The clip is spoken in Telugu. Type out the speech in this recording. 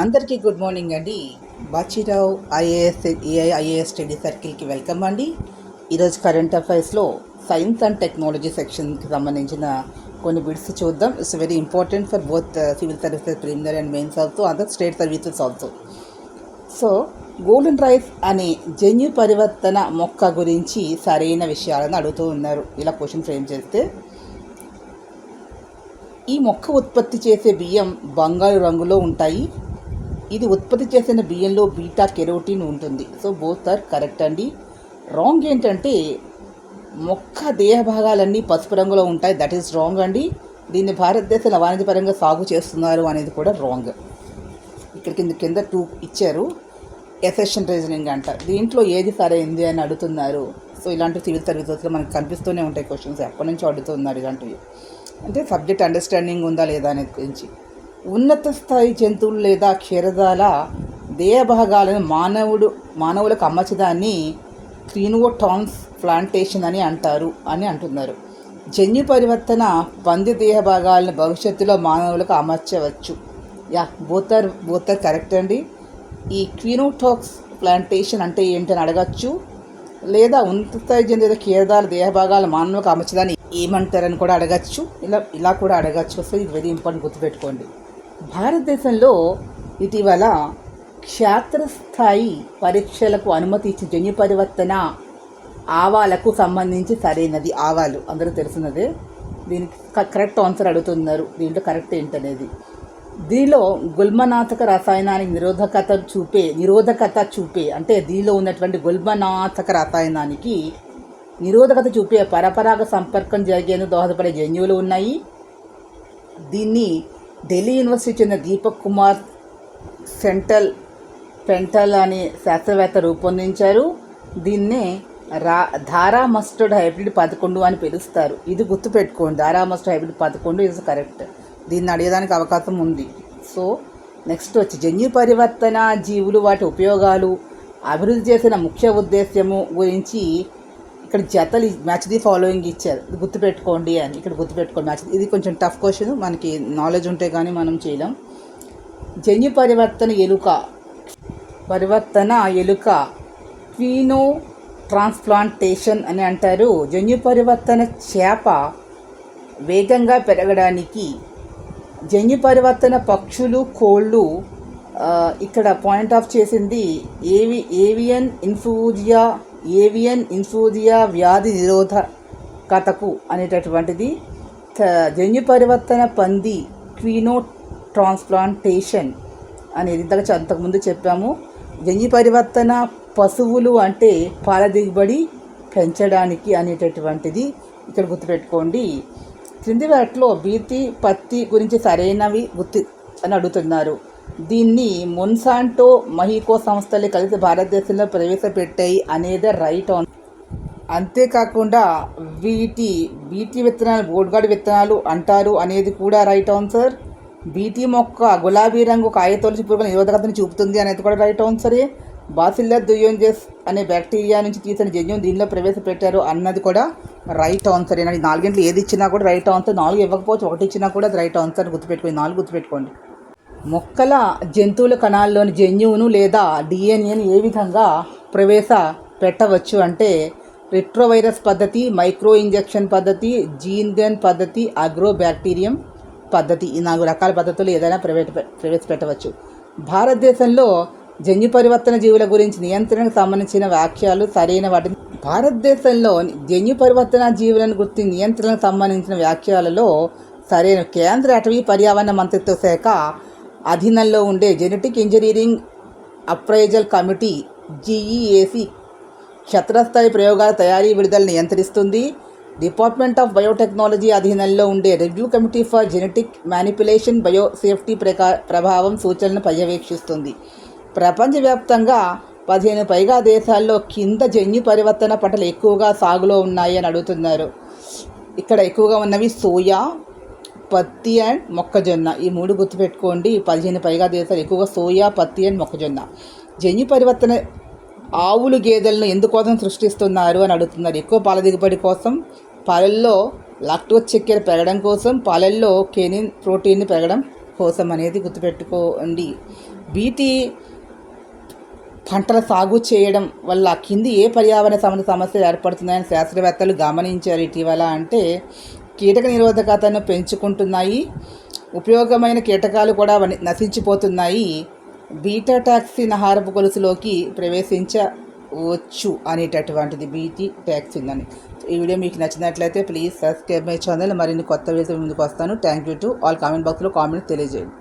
అందరికీ గుడ్ మార్నింగ్ అండి. బాచిరావు ఐఏఎస్ స్టడీ సర్కిల్కి వెల్కమ్ అండి. ఈరోజు కరెంట్ అఫైర్స్లో సైన్స్ అండ్ టెక్నాలజీ సెక్షన్కి సంబంధించిన కొన్ని బిట్స్ చూద్దాం. It's very important for both civil services preliminary and mains also, other state services also. So golden rice అనే జన్యు పరివర్తన మొక్క గురించి సరైన విషయాలను అడుగుతూ ఉన్నారు. ఇలా క్వశ్చన్ ఫ్రేమ్ చేస్తే, ఈ మొక్క ఉత్పత్తి చేసే బియ్యం బంగారు రంగులో ఉంటాయి. ఇది ఉత్పత్తి చేసిన బియ్యంలో బీటా కెరోటిన్ ఉంటుంది. సో బోత్ ఆర్ కరెక్ట్ అండి. రాంగ్ ఏంటంటే మొక్క దేహ భాగాలన్నీ పసుపు రంగులో ఉంటాయి. దట్ ఈస్ రాంగ్ అండి. దీన్ని భారతదేశంలో వాణిజ్యపరంగా సాగు చేస్తున్నారు అనేది కూడా రాంగ్. ఇక్కడ కింద 2 ఇచ్చారు. ఎసెషన్ రీజనింగ్ అంట. దీంట్లో ఏది సరైంది అని అడుగుతున్నారు. సో ఇలాంటి సివిల్ సర్వీసెస్లో మనకు కనిపిస్తూనే ఉంటాయి క్వశ్చన్స్. ఎప్పటి నుంచి అడుగుతున్నారు ఇలాంటివి. అంటే సబ్జెక్ట్ అండర్స్టాండింగ్ ఉందా లేదా అనేది గురించి. ఉన్నత స్థాయి జంతువులు లేదా క్షీరదాల దేహ భాగాలను మానవులకు అమర్చడాన్ని ట్రాన్స్ప్లాంటేషన్ అని అంటున్నారు. జన్యు పరివర్తన పంది దేహ భాగాలను భవిష్యత్తులో మానవులకు అమర్చవచ్చు. బోత్ ఆర్ కరెక్ట్ అండి. ఈ ట్రాన్స్ప్లాంటేషన్ అంటే ఏంటని అడగచ్చు. లేదా ఉన్నత స్థాయి జంతువుల క్షీరదాల దేహ భాగాలు మానవులకు అమర్చడాన్ని ఏమంటారని కూడా అడగచ్చు. ఇలా కూడా అడగచ్చు. సో ఇది వెరీ ఇంపార్టెంట్, గుర్తుపెట్టుకోండి. భారతదేశంలో ఇటీవల క్షేత్రస్థాయి పరీక్షలకు అనుమతి ఇచ్చిన జన్యు పరివర్తన ఆవాలకు సంబంధించి సరైనది. ఆవాలు అందరూ తెలిసినదే. దీనికి కరెక్ట్ ఆన్సర్ అడుగుతున్నారు. దీంట్లో కరెక్ట్ ఏంటనేది. దీనిలో గుల్మనాథక రసాయనానికి నిరోధకత చూపే అంటే దీనిలో ఉన్నటువంటి గుల్మనాథక రసాయనానికి నిరోధకత చూపే పరపరాగ సంపర్కం జరిగేందుకు దోహదపడే జన్యువులు ఉన్నాయి. దీన్ని ఢిల్లీ యూనివర్సిటీ చెందిన దీపక్ కుమార్ పెంటల్ అనే శాస్త్రవేత్త రూపొందించారు. దీన్నే ధారా మస్టర్డ్ హైబ్రిడ్ 11 అని పిలుస్తారు. ఇది గుర్తుపెట్టుకోండి. ధారా మస్టర్డ్ హైబ్రిడ్ 11 ఇస్ కరెక్ట్. దీన్ని అడిగేదానికి అవకాశం ఉంది. సో నెక్స్ట్ వచ్చి జన్యు పరివర్తన జీవులు, వాటి ఉపయోగాలు, అభివృద్ధి చేసిన ముఖ్య ఉద్దేశ్యము గురించి ఇక్కడ జతలు మ్యాచ్ ది ఫాలోయింగ్ ఇచ్చారు. ఇది గుర్తుపెట్టుకోండి అని. ఇక్కడ గుర్తుపెట్టుకోండి మ్యాచ్. ఇది కొంచెం టఫ్ క్వశ్చన్, మనకి నాలెడ్జ్ ఉంటే కానీ మనం చేయలేం. జన్యు పరివర్తన ఎలుక క్వినో ట్రాన్స్ప్లాంటేషన్ అని అంటారు. జన్యు పరివర్తన చేప వేగంగా పెరగడానికి. జన్యు పరివర్తన పక్షులు, కోళ్ళు. ఇక్కడ పాయింట్ ఆఫ్ చేసింది ఏవియన్ ఇన్ఫ్లూజియా వ్యాధి నిరోధకతకు అనేటటువంటిది. జన్యు పరివర్తన పంది క్వినో ట్రాన్స్ప్లాంటేషన్ అనేది అంతకుముందు చెప్పాము. జన్యు పరివర్తన పశువులు అంటే పాల దిగుబడి పెంచడానికి అనేటటువంటిది. ఇక్కడ గుర్తుపెట్టుకోండి. క్రింది వాటిలో బీటీ పత్తి గురించి సరైనవి అని అడుగుతున్నారు. దీన్ని మొన్సాంటో, మహికో సంస్థలు కలిసి భారతదేశంలో ప్రవేశపెట్టాయి అనేది రైట్ ఆన్సర్. అంతేకాకుండా బీటీ విత్తనాలు బోర్డ్గార్డ్ విత్తనాలు అంటారు అనేది కూడా రైట్ ఆన్సర్. బీటీ మొక్క గులాబీ రంగు కాయతొలచి పురుగుల నిరోధకతను చూపుతుంది అనేది కూడా రైట్ ఆన్సరే. బాసిల్లస్ దుయోంజెస్ అనే బ్యాక్టీరియా నుంచి తీసిన జన్యువు దీనిలో ప్రవేశపెట్టారు అన్నది కూడా రైట్ ఆన్సర్. ఏనండి 4 గంటలు ఏది ఇచ్చినా కూడా రైట్ ఆన్సర్. 4 ఇవ్వకపోవచ్చు, 1 ఇచ్చినా కూడా అది రైట్ ఆన్సర్. గుర్తుపెట్టుకోండి. 4 గుర్తుపెట్టుకోండి. మొక్కల జంతువుల కణాల్లోని జన్యువును లేదా డిఎన్ఏను ఏ విధంగా ప్రవేశపెట్టవచ్చు అంటే రిట్రోవైరస్ పద్ధతి, మైక్రో ఇంజెక్షన్ పద్ధతి, జీన్ గన్ పద్ధతి, అగ్రోబ్యాక్టీరియం పద్ధతి. ఈ 4 రకాల పద్ధతులు ఏదైనా ప్రవేశపెట్టవచ్చు. భారతదేశంలో జన్యు పరివర్తన జీవుల గురించి నియంత్రణకు సంబంధించిన వ్యాఖ్యలు సరైన వాటిని. భారతదేశంలో జన్యు పరివర్తన జీవులను గుర్తి నియంత్రణకు సంబంధించిన వ్యాఖ్యలలో సరైన కేంద్ర అటవీ పర్యావరణ మంత్రిత్వ శాఖ అధీనంలో ఉండే జెనెటిక్ ఇంజనీరింగ్ అప్రైజల్ కమిటీ జీఈఏసి క్షేత్రస్థాయి ప్రయోగాల తయారీ విడుదల నియంత్రిస్తుంది. డిపార్ట్మెంట్ ఆఫ్ బయోటెక్నాలజీ అధీనంలో ఉండే review committee for genetic manipulation biosafety ప్రభావం సూచనలను పర్యవేక్షిస్తుంది. ప్రపంచవ్యాప్తంగా 15 పైగా దేశాల్లో కింద జన్యు పరివర్తన పంటలు ఎక్కువగా సాగులో ఉన్నాయి అని అడుగుతున్నారు. ఇక్కడ ఎక్కువగా ఉన్నవి సోయా, పత్తి అండ్ మొక్కజొన్న. ఈ 3 గుర్తుపెట్టుకోండి. 15 పైగా దేశాలు ఎక్కువగా సోయా, పత్తి అండ్ మొక్కజొన్న. జన్యు పరివర్తన ఆవులు, గేదెలను ఎందుకోసం సృష్టిస్తున్నారు అని అడుగుతున్నారు. ఎక్కువ పాల దిగుబడి కోసం, పాలల్లో లాక్టోజ్ చక్కెర పెరగడం కోసం, పాలల్లో కెనిన్ ప్రోటీన్ పెరగడం కోసం అనేది గుర్తుపెట్టుకోండి. బీటీ పంటల సాగు చేయడం వల్ల కింది ఏ పర్యావరణ సంబంధ సమస్యలు ఏర్పడుతున్నాయని శాస్త్రవేత్తలు గమనించారు ఇటీవల. అంటే కీటక నిరోధకతను పెంచుకుంటున్నాయి, ఉపయోగమైన కీటకాలు కూడా నశించిపోతున్నాయి, బీటా టాక్సిన్ ఆహారపు గొలుసులోకి ప్రవేశించవచ్చు అనేటటువంటిది బీటీ టాక్సిన్ అని. ఈ వీడియో మీకు నచ్చినట్లయితే ప్లీజ్ సబ్స్క్రైబ్ మై ఛానల్. మరిన్ని కొత్త వీడియోస్ ముందుకు వస్తాను. Thank you to all. Comment బాక్స్లో కామెంట్స్ తెలియజేయండి.